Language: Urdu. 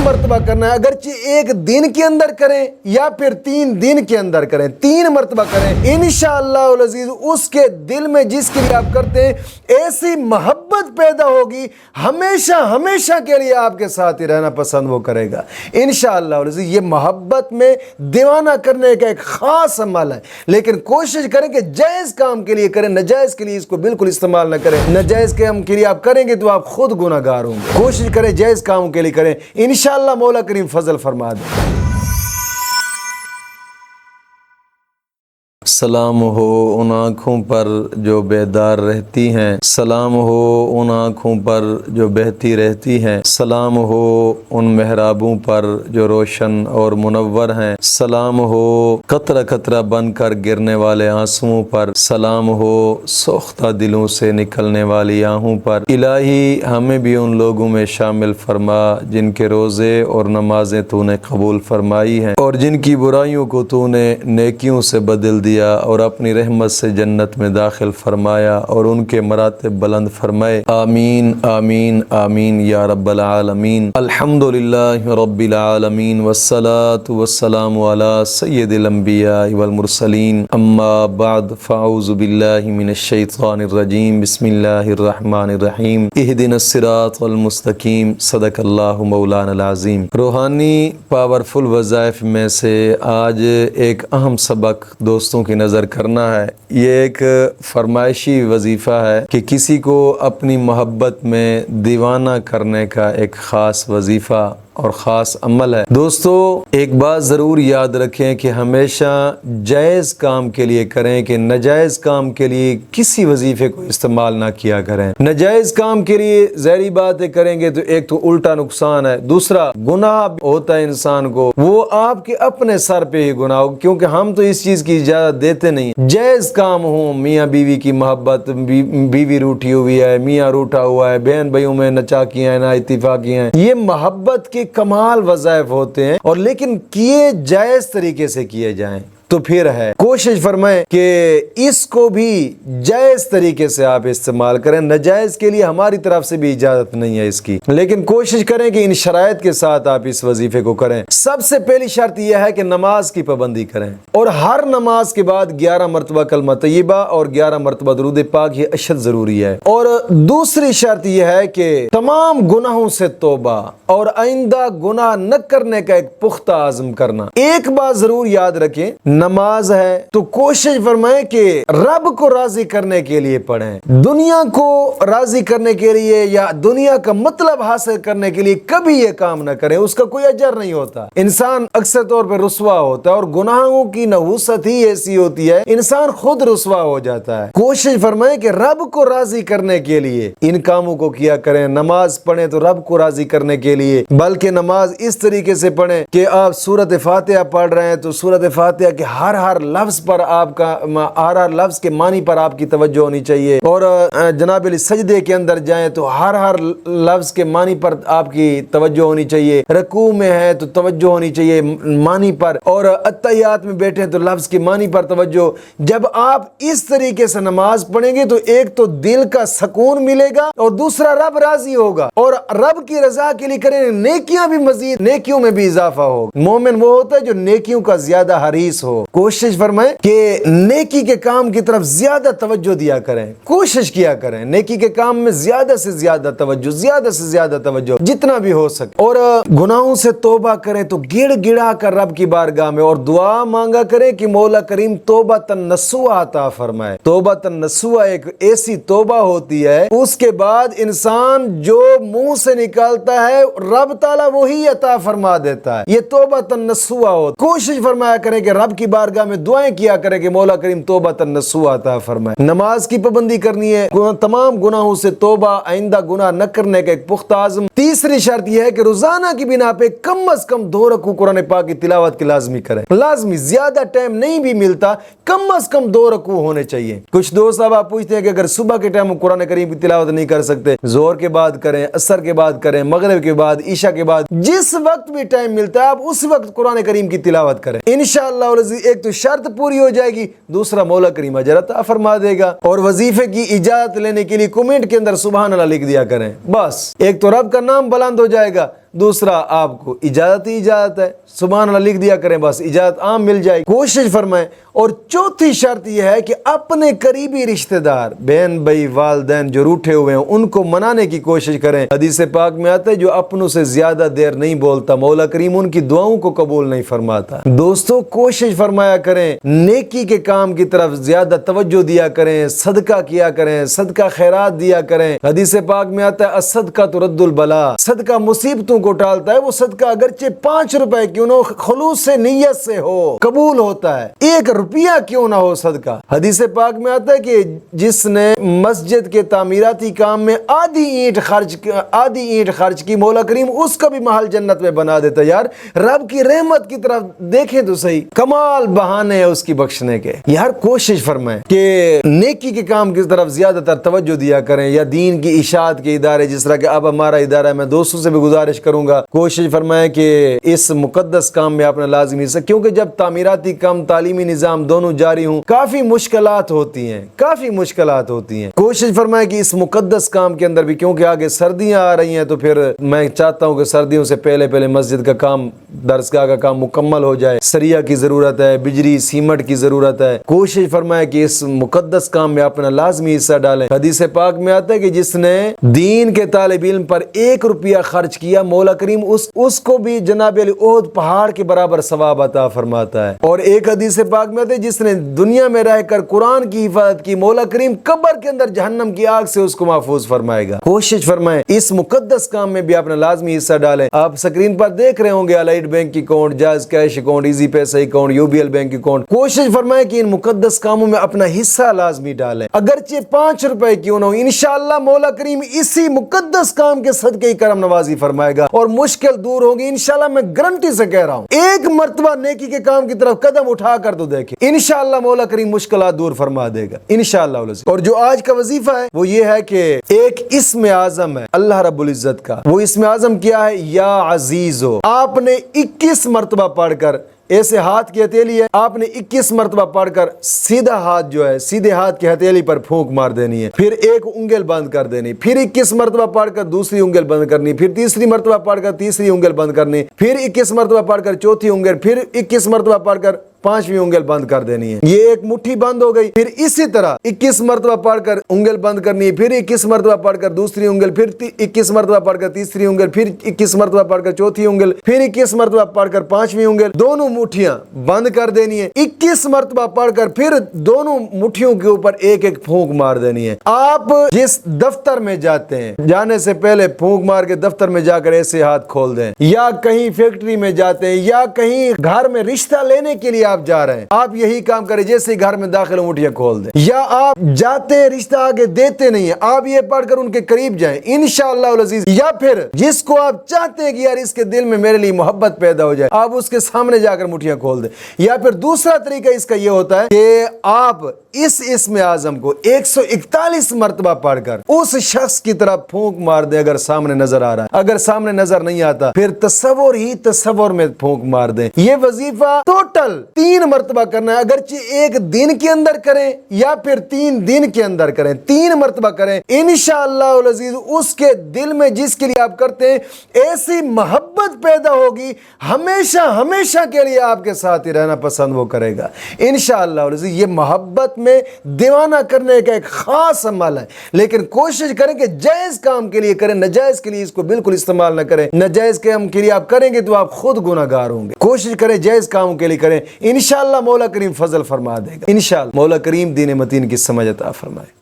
مرتبہ کرنا ہے، اگرچہ ایک دن کے اندر کریں یا پھر 3 دن کے اندر کریں، 3 مرتبہ کریں، انشاءاللہ العزیز اس کے دل میں جس کے لیے آپ کرتے ہیں ایسی محبت پیدا ہوگی، ہمیشہ ہمیشہ کے لیے آپ کے ساتھ ہی رہنا پسند وہ کرے گا انشاءاللہ العزیز۔ یہ محبت میں دیوانہ کرنے کا ایک خاص عمل ہے، لیکن کوشش کریں کہ جائز کام کے لیے کریں، ناجائز کے لیے اس کو بالکل استعمال نہ کریں۔ ناجائز کام کے لیے آپ کریں گے تو آپ خود گناہ گار ہوں گے۔ کوشش کریں جائز کاموں کے لیے کریں، انشاءاللہ مولا کریم فضل فرما دے۔ سلام ہو ان آنکھوں پر جو بیدار رہتی ہیں، سلام ہو ان آنکھوں پر جو بہتی رہتی ہیں، سلام ہو ان محرابوں پر جو روشن اور منور ہیں، سلام ہو قطرہ قطرہ بن کر گرنے والے آنسوؤں پر، سلام ہو سوختہ دلوں سے نکلنے والی آہوں پر۔ الہی ہمیں بھی ان لوگوں میں شامل فرما جن کے روزے اور نمازیں تو نے قبول فرمائی ہیں، اور جن کی برائیوں کو تو نے نیکیوں سے بدل دیا اور اپنی رحمت سے جنت میں داخل فرمایا اور ان کے مراتب بلند فرمائے۔ آمین آمین آمین یا رب العالمین۔ الحمدللہ رب العالمین والصلاة والسلام علی سید الانبیاء والمرسلین، اما بعد فاعوذ باللہ من الشیطان الرجیم، بسم اللہ الرحمن الرحیم، اہدنا الصراط المستقیم، صدق اللہ مولانا العظیم۔ روحانی پاورفل وظائف میں سے آج ایک اہم سبق دوستوں کی نظر کرنا ہے۔ یہ ایک فرمائشی وظیفہ ہے کہ کسی کو اپنی محبت میں دیوانہ کرنے کا ایک خاص وظیفہ اور خاص عمل ہے۔ دوستو ایک بات ضرور یاد رکھیں کہ ہمیشہ جائز کام کے لیے کریں کہ ناجائز کام کے لیے کسی وظیفے کو استعمال نہ کیا کریں۔ ناجائز کام کے لیے ظاہری باتیں کریں گے تو ایک تو الٹا نقصان ہے، دوسرا گناہ ہوتا ہے انسان کو، وہ آپ کے اپنے سر پہ ہی گناہ ہو، کیونکہ ہم تو اس چیز کی اجازت دیتے نہیں۔ جائز کام ہو، میاں بیوی کی محبت، بیوی روٹھی ہوئی ہے، میاں روٹھا ہوا ہے، بہن بھائیوں میں ناچاکیاں ہیں، نا اتفاقیاں ہیں، یہ محبت کے کمال وظائف ہوتے ہیں، اور لیکن کیے جائز طریقے سے کیے جائیں تو پھر ہے۔ کوشش فرمائیں کہ اس کو بھی جائز طریقے سے آپ استعمال کریں، ناجائز کے لیے ہماری طرف سے بھی اجازت نہیں ہے اس کی، لیکن کوشش کریں کہ ان شرائط کے ساتھ آپ اس وظیفے کو کریں۔ سب سے پہلی شرط یہ ہے کہ نماز کی پابندی کریں، اور ہر نماز کے بعد 11 مرتبہ کلمہ طیبہ اور 11 مرتبہ درود پاک، یہ اشد ضروری ہے۔ اور دوسری شرط یہ ہے کہ تمام گناہوں سے توبہ اور آئندہ گناہ نہ کرنے کا ایک پختہ عزم کرنا۔ ایک بات ضرور یاد رکھیں، نماز ہے تو کوشش فرمائیں کہ رب کو راضی کرنے کے لیے پڑھیں، دنیا کو راضی کرنے کے لیے یا دنیا کا مطلب حاصل کرنے کے لیے کبھی یہ کام نہ کریں، اس کا کوئی اجر نہیں ہوتا۔ انسان اکثر طور پہ رسوا ہوتا ہے، اور گناہوں کی نحوست ہی ایسی ہوتی ہے انسان خود رسوا ہو جاتا ہے۔ کوشش فرمائیں کہ رب کو راضی کرنے کے لیے ان کاموں کو کیا کریں۔ نماز پڑھیں تو رب کو راضی کرنے کے لیے، بلکہ نماز اس طریقے سے پڑھیں کہ آپ سورۃ فاتحہ پڑھ رہے ہیں تو سورۃ فاتحہ کے ہر لفظ پر آپ کا ہر لفظ کے معنی پر آپ کی توجہ ہونی چاہیے، اور جناب علی سجدے کے اندر جائیں تو ہر لفظ کے معنی پر آپ کی توجہ ہونی چاہیے، رکوع میں ہے تو توجہ ہونی چاہیے معنی پر، اور اتحیات میں بیٹھے تو لفظ کے معنی پر توجہ۔ جب آپ اس طریقے سے نماز پڑھیں گے تو ایک تو دل کا سکون ملے گا، اور دوسرا رب راضی ہوگا، اور رب کی رضا کے لیے کریں نیکیاں بھی، مزید نیکیوں میں بھی اضافہ ہوگا۔ مومن وہ ہوتا ہے جو نیکیوں کا زیادہ حریص ہو۔ کوشش فرمائیں کہ نیکی کے کام کی طرف زیادہ توجہ دیا کریں، کوشش کیا کریں نیکی کے کام میں زیادہ سے زیادہ توجہ، زیادہ سے زیادہ توجہ جتنا بھی ہو سکے، اور گناہوں سے توبہ کریں تو گڑ گڑا کر رب کی بارگاہ میں، اور دعا مانگا کریں کہ مولا کریم توبہ نصوحہ عطا فرمائے۔ توبہ نصوحہ ایک ایسی توبہ ہوتی ہے، اس کے بعد انسان جو منہ سے نکالتا ہے رب تعالیٰ وہی عطا فرما دیتا ہے، یہ توبہ نصوحہ ہو۔ کوشش فرمایا کریں کہ رب کی بارگاہ میں دعائیں کیا کریں کہ مولا کریم توبہ نصوحہ عطا فرمائے۔ نماز کی پابندی کرنی ہے، تمام گناہوں سے توبہ، آئندہ گناہ نہ کرنے کا ایک پختہ عزم۔ تیسری شرط یہ ہے کہ روزانہ کی بنا پہ کم از کم 2 رکوع قرآن پاک کی تلاوت کی لازمی کریں، لازمی، زیادہ ٹائم نہیں بھی ملتا، کم از کم 2 رکوع ہونے چاہیے۔ کچھ دوست اب آپ پوچھتے ہیں کہ اگر صبح کے ٹائم قرآن کریم کی تلاوت نہیں کر سکتے، زہر کے بعد کریں، عصر کے بعد کریں، مغرب کے بعد، عشاء کے بعد، جس وقت بھی ٹائم ملتا ہے آپ اس وقت قرآن کریم کی تلاوت کریں، انشاءاللہ ایک تو شرط پوری ہو جائے گی، دوسرا مولا کریم اجر عطا فرما دے گا۔ اور وظیفے کی اجازت لینے کے لیے کمنٹ کے اندر سبحان اللہ لکھ دیا کریں، بس ایک تو رب کا نام بلند ہو جائے گا، دوسرا آپ کو اجازت ہی اجازت ہے، سبحان اللہ لکھ دیا کریں، بس اجازت عام مل جائے، کوشش فرمائیں۔ اور چوتھی شرط یہ ہے کہ اپنے قریبی رشتہ دار، بہن بھائی، والدین جو روٹھے ہوئے ہیں ان کو منانے کی کوشش کریں۔ حدیث پاک میں آتا ہے جو اپنوں سے زیادہ دیر نہیں بولتا مولا کریم ان کی دعاؤں کو قبول نہیں فرماتا۔ دوستو کوشش فرمایا کریں، نیکی کے کام کی طرف زیادہ توجہ دیا کریں، صدقہ کیا کریں، صدقہ خیرات دیا کریں۔ حدیث پاک میں آتا ہے الصدقہ ترد البلا، صدقہ مصیبتوں کو ٹالتا ہے۔ وہ صدقہ اگرچہ 5 روپے کیوں نہ ہو، خلوص سے نیت سے ہو، قبول ہوتا ہے۔ 1 روپیہ کیوں نہ ہو صدقہ۔ حدیث پاک میں آتا ہے کہ جس نے مسجد کے تعمیراتی کام میں آدھی اینٹ خرچ کی، مولا کریم اس کا بھی محل جنت میں بنا دیتا ہے۔ یار رب کی رحمت کی طرف دیکھیں تو صحیح، کمال بہانے ہیں اس کی بخشنے کے۔ یار کوشش فرمائیں کہ نیکی کے کام کی طرف زیادہ تر توجہ دیا کریں، یا دین کی اشاعت کے ادارے جس طرح کہ اب ہمارا ادارہ ہے، میں دوستوں سے بھی گزارش کروں گا کوشش فرمائیں کہ اس مقدس کام میں اپنا لازمی حصہ، کیونکہ جب تعمیراتی کام، تعلیمی نظام دونوں جاری ہوں کافی مشکلات ہوتی ہیں، کوشش فرمائیں کہ اس مقدس کام کے اندر بھی، کیونکہ آگے سردیاں آ رہی ہیں تو پھر میں چاہتا ہوں کہ سردیوں سے پہلے مسجد کا کام، درسگاہ کا کام مکمل ہو جائے۔ سریہ کی ضرورت ہے، بجلی سیمنٹ کی ضرورت ہے، کوشش فرمائیں کہ اس مقدس کام میں اپنا لازمی حصہ ڈالیں۔ حدیث پاک میں آتا ہے کہ جس نے دین کے طالب علم پر 1 روپیہ خرچ کیا، مولا کریم اس کو بھی جناب علی احد پہاڑ کے برابر ثواب عطا فرماتا ہے۔ اور ایک حدیث پاک میں آتا ہے جس نے دنیا میں رہ کر قرآن کی حفاظت کی، مولا کریم قبر کے اندر جہنم کی آگ سے اس کو محفوظ فرمائے گا۔ کوشش فرمائیں اس مقدس کام میں بھی اپنا لازمی حصہ ڈالیں۔ آپ سکرین پر دیکھ رہے ہوں گے الائٹ بینک کی اکاؤنٹ، جائز کیش اکاؤنٹ، ایزی پیسہ اکاؤنٹ، UBL بینک اکاؤنٹ۔ کوشش فرمائیں کہ ان مقدس کاموں میں اپنا حصہ لازمی ڈالیں، اگرچہ 5 روپے کیوں نہ ہو۔ انشاءاللہ مولا کریم اسی مقدس کام کے صدقے ہی کرم نوازی فرمائے گا اور مشکل دور ہوگی انشاءاللہ۔ میں گارنٹی سے کہہ رہا ہوں، 1 مرتبہ نیکی کے کام کی طرف قدم اٹھا کر تو دیکھیں، انشاءاللہ مولا کریم مشکلات دور فرما دے گا انشاءاللہ۔ اور جو آج کا وظیفہ ہے وہ یہ ہے کہ ایک اسم اعظم ہے اللہ رب العزت کا۔ وہ اسم اعظم کیا ہے؟ یا عزیزو۔ آپ نے 21 مرتبہ پڑھ کر، ایسے ہاتھ کی ہتھیلی ہے، آپ نے 21 مرتبہ پڑھ کر سیدھا ہاتھ جو ہے سیدھے ہاتھ کی ہتھیلی پر پھونک مار دینی ہے، پھر 1 انگل بند کر دینی، پھر 21 مرتبہ پڑھ کر دوسری انگل بند کرنی، پھر تیسری مرتبہ پڑھ کر تیسری انگل بند کرنی، پھر 21 مرتبہ پڑھ کر چوتھی انگل، پھر 21 مرتبہ پڑھ کر 5ویں انگل بند کر دینی ہے۔ یہ ایک مٹھی بند ہو گئی۔ پھر اسی طرح 21 مرتبہ پڑھ کر انگل بند کرنی ہے، پھر 21 مرتبہ پڑھ کر دوسری انگل، پھر 21 مرتبہ پڑھ کر تیسری انگل، پھر 21 مرتبہ پڑھ کر چوتھی انگل، پھر 21 مرتبہ پڑھ کر 5ویں انگل، دونوں مٹھیاں بند کر دینی ہے۔ 21 مرتبہ پڑھ کر پھر دونوں مٹھیوں کے اوپر 1 پھونک مار دینی ہے۔ آپ جس دفتر میں جاتے ہیں، جانے سے پہلے پھونک مار کے دفتر میں جا کر ایسے ہاتھ کھول دیں، یا کہیں فیکٹری میں جاتے ہیں، یا کہیں گھر میں رشتہ لینے کے لیے آپ جا رہے ہیں، آپ یہی کام کریں، جیسے گھر میں داخل مٹھیاں کھول دیں۔ یا آپ جاتے ہیں رشتہ آگے دیتے نہیں ہیں، آپ یہ پڑھ کر ان کے قریب جائیں انشاءاللہ العزیز۔ یا پھر جس کو آپ چاہتے ہیں کہ یار اس کے دل میں میرے لیے محبت پیدا ہو جائے، آپ اس کے سامنے جا کر مٹھیاں کھول دیں۔ یا پھر دوسرا طریقہ اس کا یہ ہوتا ہے کہ آپ اس اسم اعظم کو 141 مرتبہ پڑھ کر اس شخص کی طرف پھونک مار دیں اگر سامنے نظر آ رہا ہے۔ اگر سامنے نظر نہیں آتا پھر تصور میں پھونک مار دیں۔ یہ وظیفہ ٹوٹل 3 مرتبہ کرنا ہے، اگرچہ 1 دن کے اندر کریں یا پھر 3 دن کے اندر کریں، 3 مرتبہ کریں انشاءاللہ العزیز۔ اس کے دل میں جس کے لیے آپ کرتے ہیں ایسی محبت پیدا ہوگی، ہمیشہ ہمیشہ کے لیے آپ کے ساتھ ہی رہنا پسند وہ کرے گا انشاءاللہ العزیز۔ یہ محبت میں دیوانہ کرنے کا ایک خاص عمل ہے، لیکن کوشش کریں کہ جائز کام کے لیے کریں، ناجائز کے لیے اس کو بالکل استعمال نہ کریں۔ ناجائز کام کے لیے آپ کریں گے تو آپ خود گناہگار ہوں گے۔ کوشش کریں جائز کاموں کے لیے کریں، انشاءاللہ مولا کریم فضل فرما دے گا انشاءاللہ۔ مولا کریم دین متین کی سمجھ عطا فرمائے۔